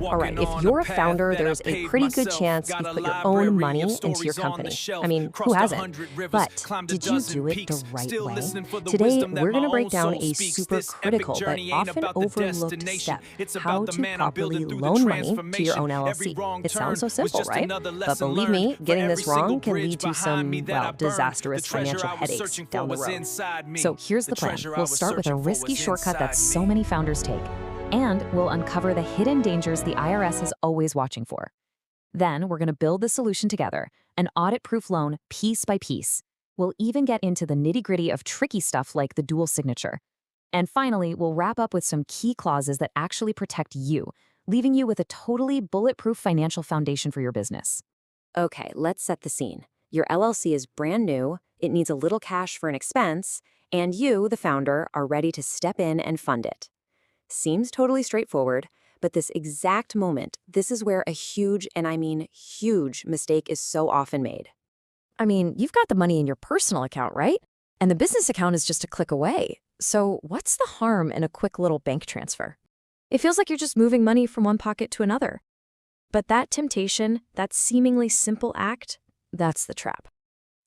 All right, if you're a founder, there's a pretty good chance you've put your own money into your company. I mean, who hasn't? But did you do it the right way? Today, we're going to break down a super critical but often overlooked step, how to properly loan money to your own LLC. It sounds so simple, right? But believe me, getting this wrong can lead to some, well, disastrous financial headaches down the road. So here's the plan. We'll start with a risky shortcut that so many founders take. And we'll uncover the hidden dangers the IRS is always watching for. Then we're going to build the solution together, an audit-proof loan piece by piece. We'll even get into the nitty-gritty of tricky stuff like the dual signature. And finally, we'll wrap up with some key clauses that actually protect you, leaving you with a totally bulletproof financial foundation for your business. Okay, let's set the scene. Your LLC is brand new, it needs a little cash for an expense, and you, the founder, are ready to step in and fund it. Seems totally straightforward, but this exact moment, this is where a huge, and I mean huge, mistake is so often made. I mean, you've got the money in your personal account, right? And the business account is just a click away. So what's the harm in a quick little bank transfer? It feels like you're just moving money from one pocket to another. But that temptation, that seemingly simple act, that's the trap.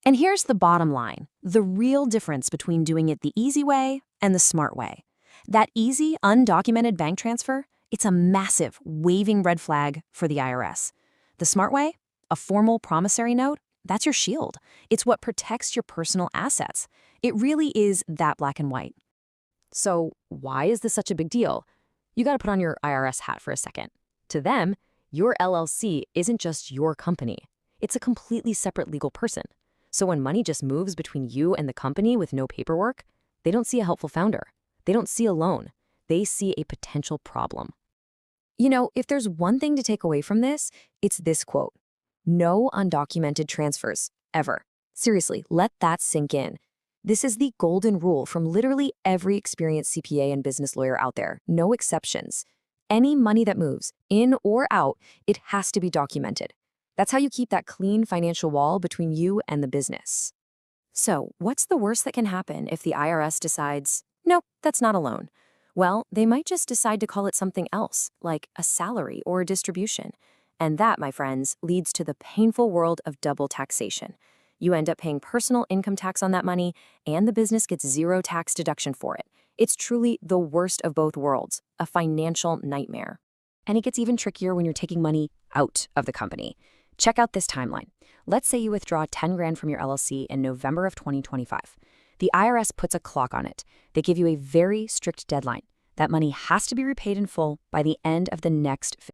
And here's the bottom line, the real difference between doing it the easy way and the smart way. That easy, undocumented bank transfer, it's a massive, waving red flag for the IRS. The smart way, a formal promissory note, that's your shield. It's what protects your personal assets. It really is that black and white. So why is this such a big deal? You got to put on your IRS hat for a second. To them, your LLC isn't just your company. It's a completely separate legal person. So when money just moves between you and the company with no paperwork, they don't see a helpful founder. They don't see a loan. They see a potential problem. You know, if there's one thing to take away from this, it's this quote. No undocumented transfers, ever. Seriously, let that sink in. This is the golden rule from literally every experienced CPA and business lawyer out there, no exceptions. Any money that moves, in or out, it has to be documented. That's how you keep that clean financial wall between you and the business. So, what's the worst that can happen if the IRS decides, nope, that's not a loan? Well, they might just decide to call it something else, like a salary or a distribution. And that, my friends, leads to the painful world of double taxation. You end up paying personal income tax on that money, and the business gets zero tax deduction for it. It's truly the worst of both worlds, a financial nightmare. And it gets even trickier when you're taking money out of the company. Check out this timeline. Let's say you withdraw 10 grand from your LLC in November of 2025. The IRS puts a clock on it. They give you a very strict deadline. That money has to be repaid in full by the end of the next